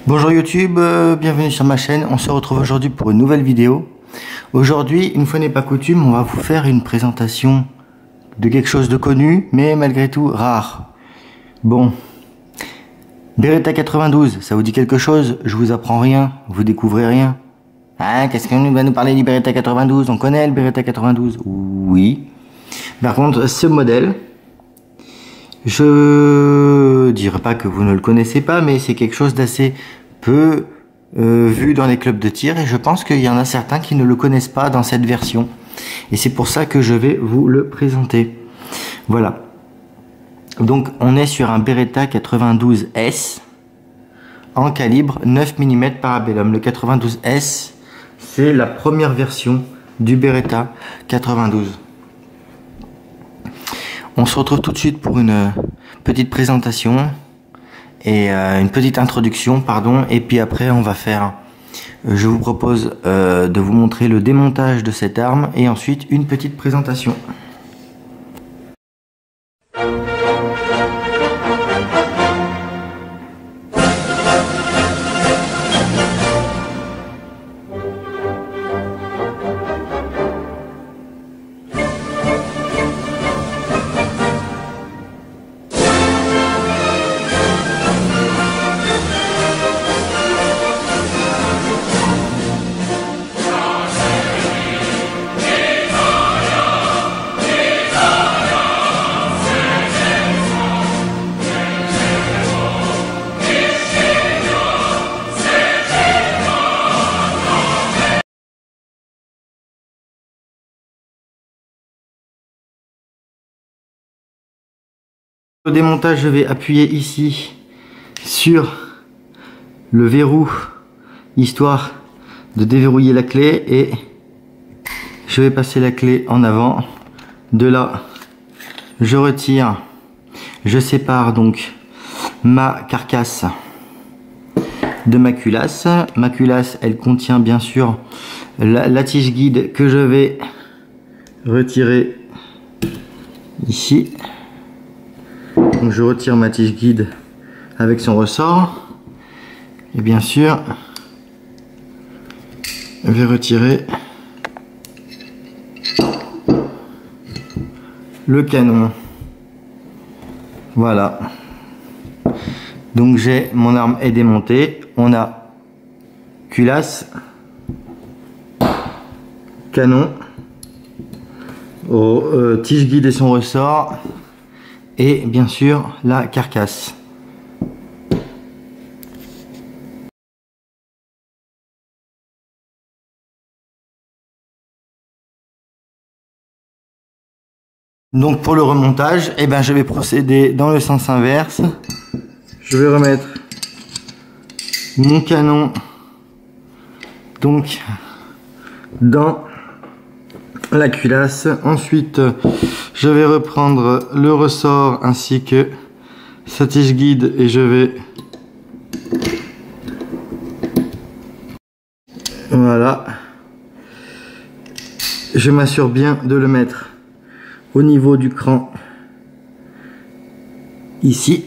Bonjour YouTube, bienvenue sur ma chaîne. On se retrouve aujourd'hui pour une nouvelle vidéo. Aujourd'hui, une fois n'est pas coutume, on va vous faire une présentation de quelque chose de connu, mais malgré tout rare. Bon, Beretta 92, ça vous dit quelque chose? Je vous apprends rien, vous découvrez rien. Hein, qu'est-ce qu'on va nous parler du Beretta 92? On connaît le Beretta 92? Oui. Par contre, ce modèle, je dirais pas que vous ne le connaissez pas, mais c'est quelque chose d'assez peu vu dans les clubs de tir, et je pense qu'il y en a certains qui ne le connaissent pas dans cette version. Et c'est pour ça que je vais vous le présenter. Voilà. Donc on est sur un Beretta 92S en calibre 9 mm Parabellum. Le 92S, c'est la première version du Beretta 92. On se retrouve tout de suite pour une petite présentation et une petite introduction, pardon, et puis après on va faire, je vous propose de vous montrer le démontage de cette arme et ensuite une petite présentation. Au démontage, je vais appuyer ici sur le verrou, histoire de déverrouiller la clé, et je vais passer la clé en avant. De là, je retire, je sépare donc ma carcasse de ma culasse. Ma culasse, elle contient bien sûr la tige guide que je vais retirer ici. Donc je retire ma tige guide avec son ressort, et bien sûr je vais retirer le canon. Voilà, donc j'ai mon arme est démontée. On a culasse, canon, tige guide et son ressort, et bien sûr la carcasse. Donc pour le remontage, je vais procéder dans le sens inverse. Je vais remettre mon canon donc dans la culasse. Ensuite, je vais reprendre le ressort ainsi que sa tige guide, et je vais, voilà, je m'assure bien de le mettre au niveau du cran ici.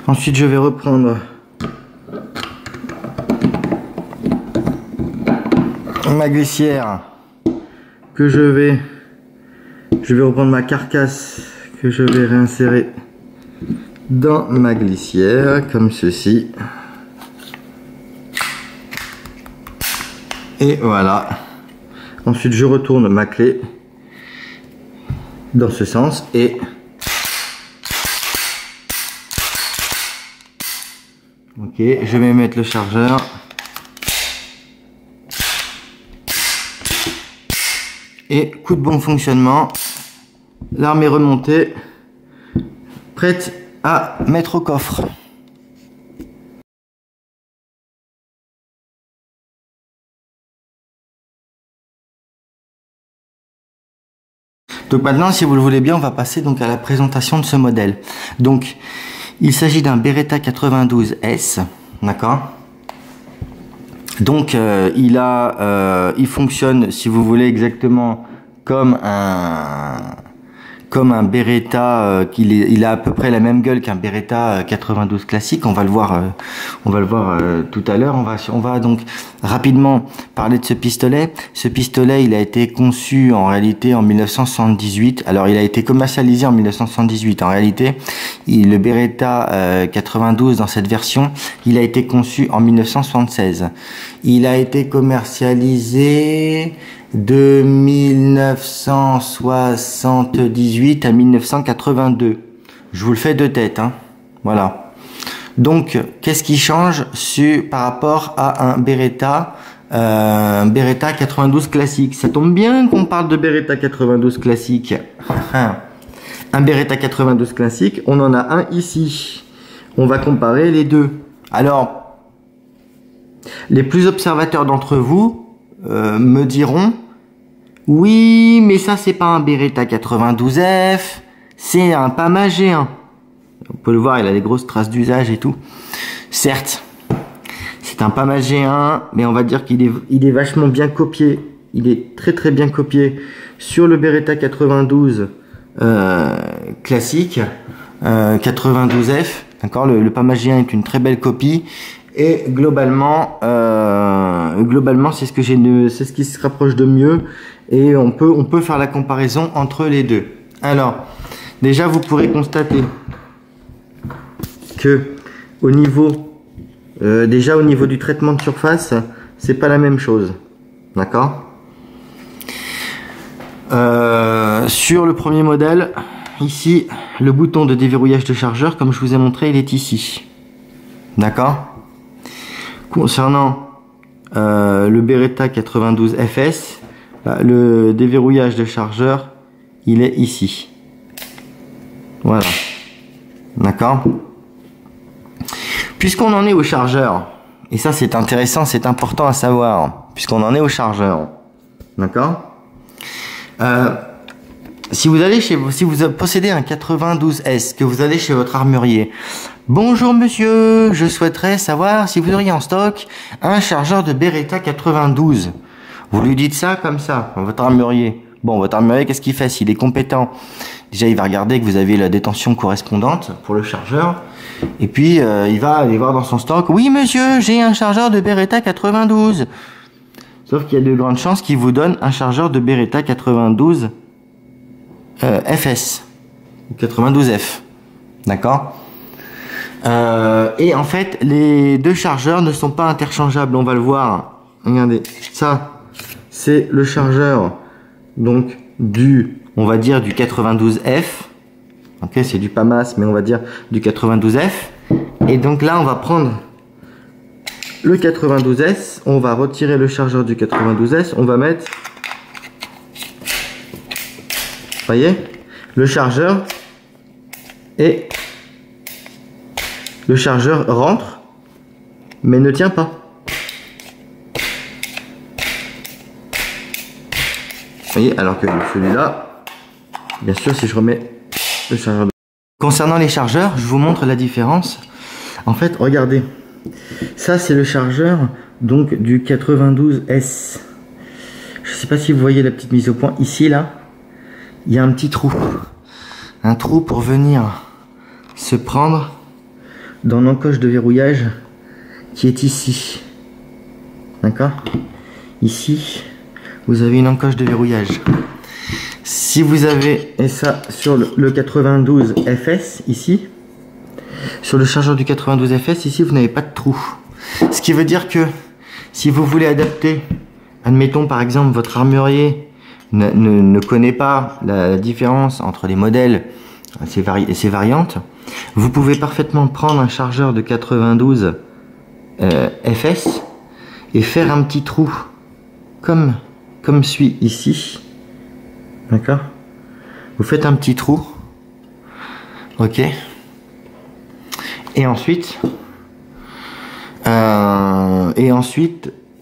Ensuite, je vais reprendre ma glissière que je vais reprendre ma carcasse que je vais réinsérer dans ma glissière comme ceci, et voilà. Ensuite, je retourne ma clé dans ce sens, et ok, je vais mettre le chargeur. Et coup de bon fonctionnement, l'arme est remontée, prête à mettre au coffre. Donc maintenant, si vous le voulez bien, on va passer donc à la présentation de ce modèle. Donc, il s'agit d'un Beretta 92S, d'accord? Donc il fonctionne, si vous voulez, exactement comme comme un Beretta il a à peu près la même gueule qu'un Beretta 92 classique. On va le voir tout à l'heure. On va donc rapidement parler de ce pistolet. Ce pistolet, il a été conçu en réalité en 1978. Alors il a été commercialisé en 1978. En réalité, le Beretta 92 dans cette version, il a été conçu en 1976. Il a été commercialisé de 1978 à 1982. Je vous le fais de tête, hein. Voilà. Donc, qu'est-ce qui change par rapport à un Beretta 92 classique? Ça tombe bien qu'on parle de Beretta 92 classique. Un Beretta 92 classique, on en a un ici. On va comparer les deux. Alors, les plus observateurs d'entre vous me diront: oui, mais ça c'est pas un Beretta 92F, c'est un Pama G1. On peut le voir, il a des grosses traces d'usage et tout. Certes, c'est un Pama G1, mais on va dire qu'il est vachement bien copié. Il est très très bien copié sur le Beretta 92 classique, 92F. D'accord, le Pama G1 est une très belle copie. Et globalement, c'est ce qui se rapproche de mieux, et on peut faire la comparaison entre les deux. Alors, déjà vous pourrez constater que au niveau du traitement de surface, c'est pas la même chose, d'accord. Sur le premier modèle, ici, le bouton de déverrouillage de chargeur, comme je vous ai montré, il est ici, d'accord. Concernant le Beretta 92 FS, le déverrouillage de chargeur, il est ici. Voilà. D'accord. Puisqu'on en est au chargeur, et ça c'est intéressant, c'est important à savoir, puisqu'on en est au chargeur. D'accord. Si vous possédez un 92S, que vous allez chez votre armurier: bonjour monsieur, je souhaiterais savoir si vous auriez en stock un chargeur de Beretta 92. Vous lui dites ça comme ça, votre armurier. Bon, votre armurier, qu'est-ce qu'il fait s'il est compétent? Déjà, il va regarder que vous avez la détention correspondante pour le chargeur. Et puis, il va aller voir dans son stock: oui monsieur, j'ai un chargeur de Beretta 92. Sauf qu'il y a de grandes chances qu'il vous donne un chargeur de Beretta 92 FS, 92F. D'accord. Et en fait, les deux chargeurs ne sont pas interchangeables. On va le voir. Regardez, ça, c'est le chargeur donc on va dire du 92F. Ok, c'est du PAMAS, mais on va dire du 92F. Et donc là, on va prendre le 92S, on va retirer le chargeur du 92S, on va mettre, voyez, le chargeur, et le chargeur rentre mais ne tient pas. Vous voyez, alors que celui-là, bien sûr, si je remets le chargeur. Concernant les chargeurs, je vous montre la différence. En fait, regardez, ça c'est le chargeur donc du 92S. Je sais pas si vous voyez la petite mise au point ici, là, il y a un petit trou, pour venir se prendre dans l'encoche de verrouillage qui est ici. D'accord? Ici, vous avez une encoche de verrouillage. Si vous avez, et ça sur le 92 FS ici, sur le chargeur du 92 FS ici, vous n'avez pas de trou. Ce qui veut dire que si vous voulez adapter, admettons par exemple votre armurier ne connaît pas la différence entre les modèles et ces variantes, vous pouvez parfaitement prendre un chargeur de 92 FS et faire un petit trou comme celui ici. D'accord? Vous faites un petit trou. Ok. Et ensuite,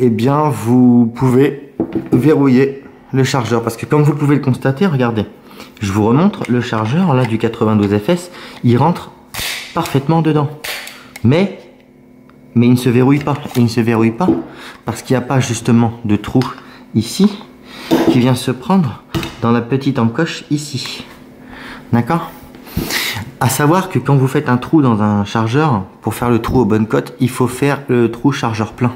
eh bien, vous pouvez verrouiller le chargeur. Parce que comme vous pouvez le constater, regardez, je vous remontre le chargeur là du 92 FS, il rentre parfaitement dedans. Mais il ne se verrouille pas. Il ne se verrouille pas parce qu'il n'y a pas justement de trou ici qui vient se prendre dans la petite encoche ici. D'accord? À savoir que quand vous faites un trou dans un chargeur, pour faire le trou aux bonnes cotes, il faut faire le trou chargeur plein.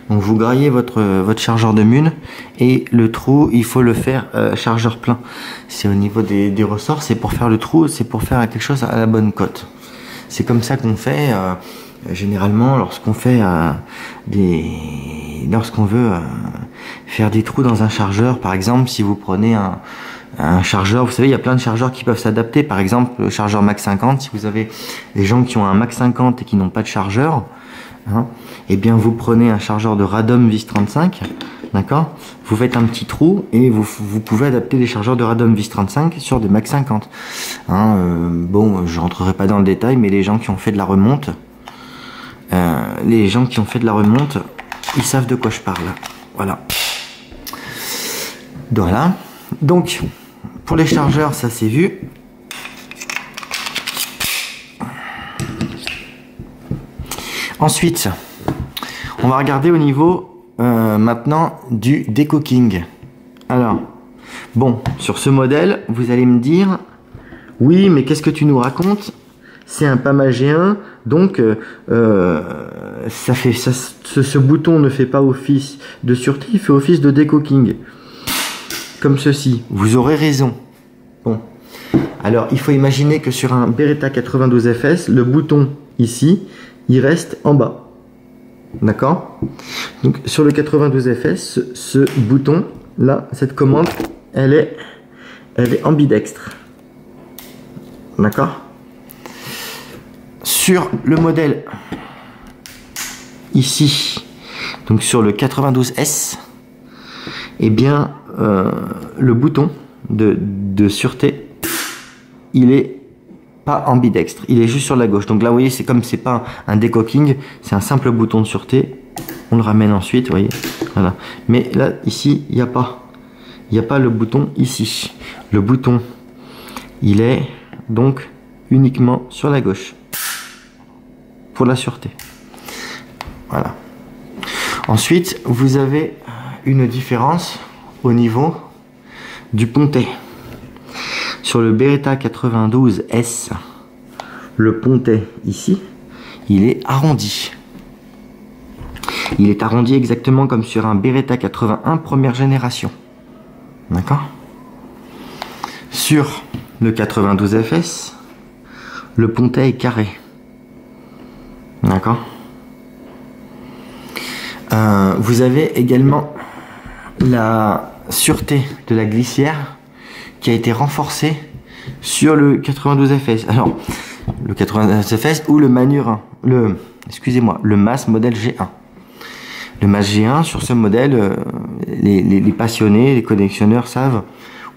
Donc vous graillez votre chargeur de mun et le trou, il faut le faire chargeur plein. C'est au niveau des ressorts, c'est pour faire le trou, c'est pour faire quelque chose à la bonne cote. C'est comme ça qu'on fait généralement lorsqu'on fait lorsqu'on veut faire des trous dans un chargeur. Par exemple, si vous prenez un chargeur, vous savez, il y a plein de chargeurs qui peuvent s'adapter. Par exemple, le chargeur Max 50, si vous avez des gens qui ont un Max 50 et qui n'ont pas de chargeur, hein, eh bien vous prenez un chargeur de Radom VIS 35, d'accord, vous faites un petit trou et vous pouvez adapter des chargeurs de Radom VIS 35 sur des Max 50. Hein, bon, je rentrerai pas dans le détail, mais les gens qui ont fait de la remonte, ils savent de quoi je parle. Voilà. Voilà. Donc, pour les chargeurs, ça c'est vu. Ensuite, on va regarder au niveau maintenant du decocking. Alors, bon, sur ce modèle, vous allez me dire, oui, mais qu'est-ce que tu nous racontes? C'est un PAMA G1, donc ce bouton ne fait pas office de sûreté, il fait office de decocking. Comme ceci. Vous aurez raison. Bon. Alors, il faut imaginer que sur un Beretta 92FS, le bouton ici, il reste en bas. D'accord? Donc, sur le 92FS, ce bouton, là, cette commande, elle est ambidextre. D'accord? Sur le modèle ici, donc sur le 92S, eh bien, le bouton de sûreté, il est pas ambidextre, il est juste sur la gauche. Donc là, vous voyez, c'est comme c'est pas un decocking, c'est un simple bouton de sûreté. On le ramène ensuite, vous voyez. Voilà. Mais là, ici, il n'y a pas le bouton ici. Le bouton, il est donc uniquement sur la gauche pour la sûreté. Voilà. Ensuite, vous avez une différence au niveau du pontet. Sur le Beretta 92S, le pontet ici, il est arrondi. Il est arrondi exactement comme sur un Beretta 81 première génération. D'accord? Sur le 92FS, le pontet est carré. D'accord? Vous avez également la sûreté de la glissière qui a été renforcée sur le 92FS. Alors, le 92FS ou le Manurin, le MAS modèle G1. Le MAS G1, sur ce modèle, les passionnés, les collectionneurs savent,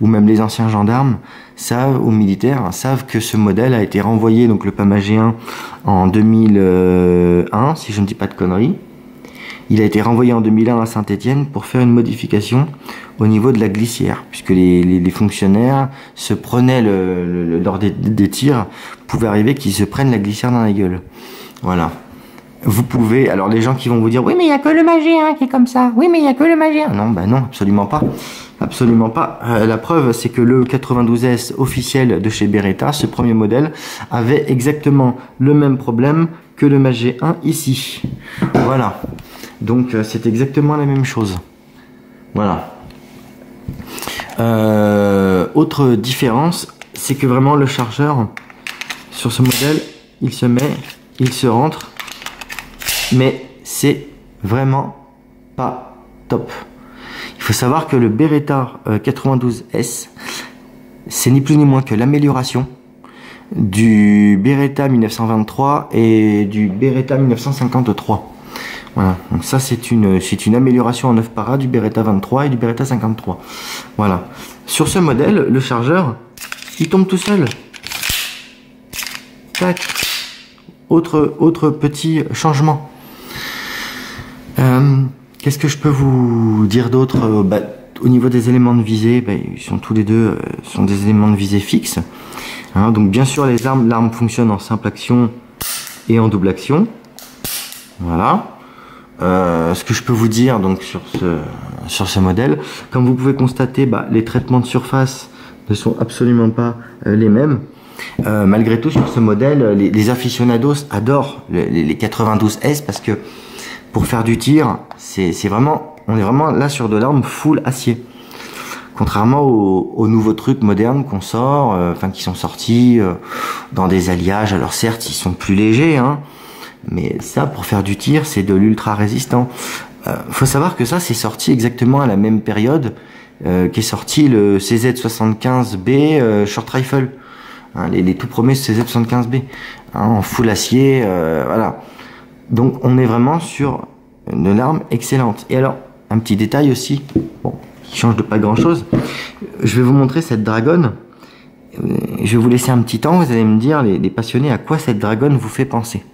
ou même les anciens gendarmes savent, ou militaires, savent que ce modèle a été renvoyé, donc le PAMA G1, en 2001, si je ne dis pas de conneries. Il a été renvoyé en 2001 à Saint-Étienne pour faire une modification au niveau de la glissière, puisque les fonctionnaires se prenaient lors des tirs, pouvait arriver qu'ils se prennent la glissière dans la gueule. Voilà. Vous pouvez, alors les gens qui vont vous dire, oui mais il n'y a que le MAS G1 qui est comme ça, oui mais il n'y a que le MAS G1. Non, bah non, absolument pas. Absolument pas. La preuve, c'est que le 92S officiel de chez Beretta, ce premier modèle, avait exactement le même problème que le MAS G1 ici. Voilà. Donc c'est exactement la même chose. Voilà. Autre différence, c'est que vraiment le chargeur, sur ce modèle, il se met, il se rentre, mais c'est vraiment pas top. Il faut savoir que le Beretta 92S, c'est ni plus ni moins que l'amélioration du Beretta 1923 et du Beretta 1953. Voilà, donc ça c'est une amélioration en 9 para du Beretta 23 et du Beretta 53. Voilà. Sur ce modèle, le chargeur, il tombe tout seul. Tac. Autre petit changement. Qu'est-ce que je peux vous dire d'autre? Au niveau des éléments de visée, ils sont tous les deux sont des éléments de visée fixes. Hein, donc bien sûr l'arme fonctionne en simple action et en double action. Voilà. Ce que je peux vous dire donc sur ce modèle, comme vous pouvez constater, les traitements de surface ne sont absolument pas les mêmes. Malgré tout, sur ce modèle, les aficionados adorent les 92S parce que pour faire du tir, on est vraiment là sur de l'arme full acier. Contrairement aux nouveaux trucs modernes qu'on sort, qui sont sortis dans des alliages. Alors certes, ils sont plus légers, hein, mais ça, pour faire du tir, c'est de l'ultra résistant. Faut savoir que ça, c'est sorti exactement à la même période qu'est sorti le CZ75B Short Rifle. Hein, les tout premiers CZ75B, hein, en full acier, voilà. Donc on est vraiment sur une arme excellente. Et alors, un petit détail aussi, bon, qui change de pas grand chose. Je vais vous montrer cette dragonne. Je vais vous laisser un petit temps, vous allez me dire, les passionnés, à quoi cette dragonne vous fait penser.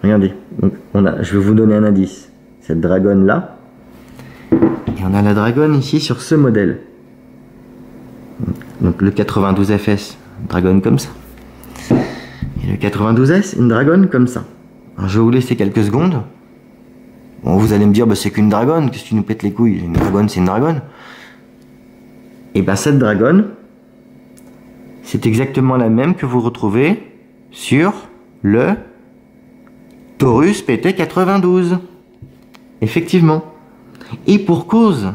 Regardez, donc je vais vous donner un indice. Cette dragonne là, et on a la dragonne ici sur ce modèle. Donc le 92FS, une dragonne comme ça. Et le 92S, une dragonne comme ça. Alors je vais vous laisser quelques secondes. Bon, vous allez me dire, bah, c'est qu'une dragonne, qu'est-ce que tu nous pètes les couilles? Une dragonne, c'est une dragonne. Et bah cette dragonne, c'est exactement la même que vous retrouvez sur le Taurus PT92. Effectivement. Et pour cause.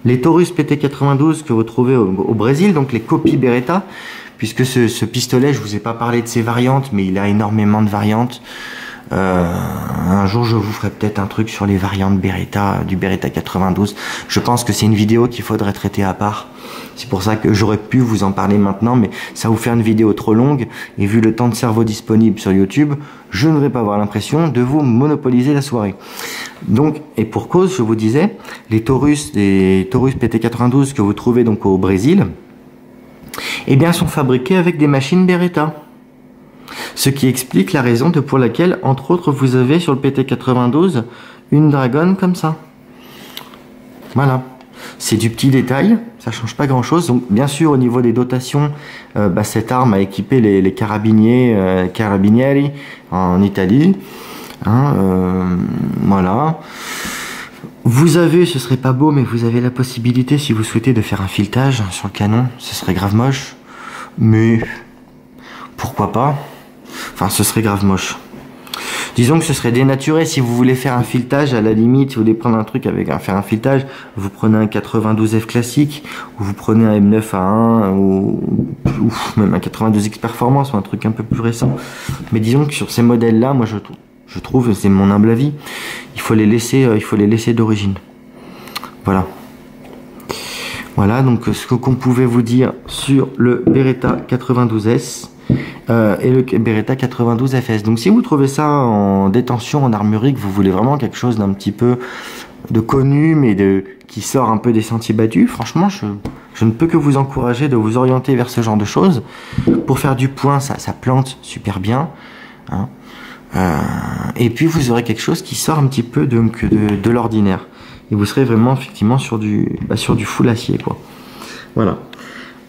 Les Taurus PT92 que vous trouvez au Brésil, donc les copies Beretta, puisque ce pistolet, je vous ai pas parlé de ses variantes, mais il a énormément de variantes. Un jour, je vous ferai peut-être un truc sur les variantes Beretta, du Beretta 92. Je pense que c'est une vidéo qu'il faudrait traiter à part. C'est pour ça que j'aurais pu vous en parler maintenant, mais ça vous fait une vidéo trop longue. Et vu le temps de cerveau disponible sur YouTube, je ne vais pas avoir l'impression de vous monopoliser la soirée. Donc, et pour cause, je vous disais, les Taurus PT92 que vous trouvez donc au Brésil, eh bien, sont fabriqués avec des machines Beretta. Ce qui explique la raison pour laquelle, entre autres, vous avez sur le PT92 une dragonne comme ça. Voilà. C'est du petit détail, ça change pas grand chose. Donc, bien sûr, au niveau des dotations, cette arme a équipé les carabiniers, carabinieri en Italie. Hein, voilà. Vous avez, ce serait pas beau, mais vous avez la possibilité, si vous souhaitez, de faire un filetage sur le canon. Ce serait grave moche, mais pourquoi pas? Enfin, ce serait grave moche. Disons que ce serait dénaturé. Si vous voulez faire un filetage, à la limite, si vous voulez prendre un truc faire un filetage, vous prenez un 92F classique, ou vous prenez un M9A1, ou même un 92X Performance, ou un truc un peu plus récent. Mais disons que sur ces modèles-là, moi je trouve, c'est mon humble avis, il faut les laisser d'origine. Voilà. Voilà, donc ce qu'on pouvait vous dire sur le Beretta 92S. Et le Beretta 92FS. Donc si vous trouvez ça en détention, en armurerie, que vous voulez vraiment quelque chose d'un petit peu de connu, mais qui sort un peu des sentiers battus, franchement, je ne peux que vous encourager de vous orienter vers ce genre de choses. Pour faire du point, ça plante super bien. Hein. Et puis vous aurez quelque chose qui sort un petit peu de l'ordinaire. Et vous serez vraiment effectivement sur du full acier, quoi. Voilà.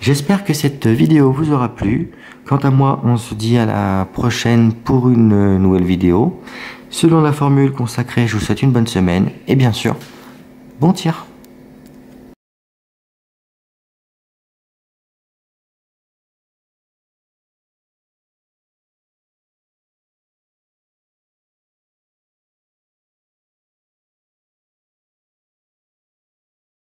J'espère que cette vidéo vous aura plu. Quant à moi, on se dit à la prochaine pour une nouvelle vidéo. Selon la formule consacrée, je vous souhaite une bonne semaine et bien sûr, bon tir.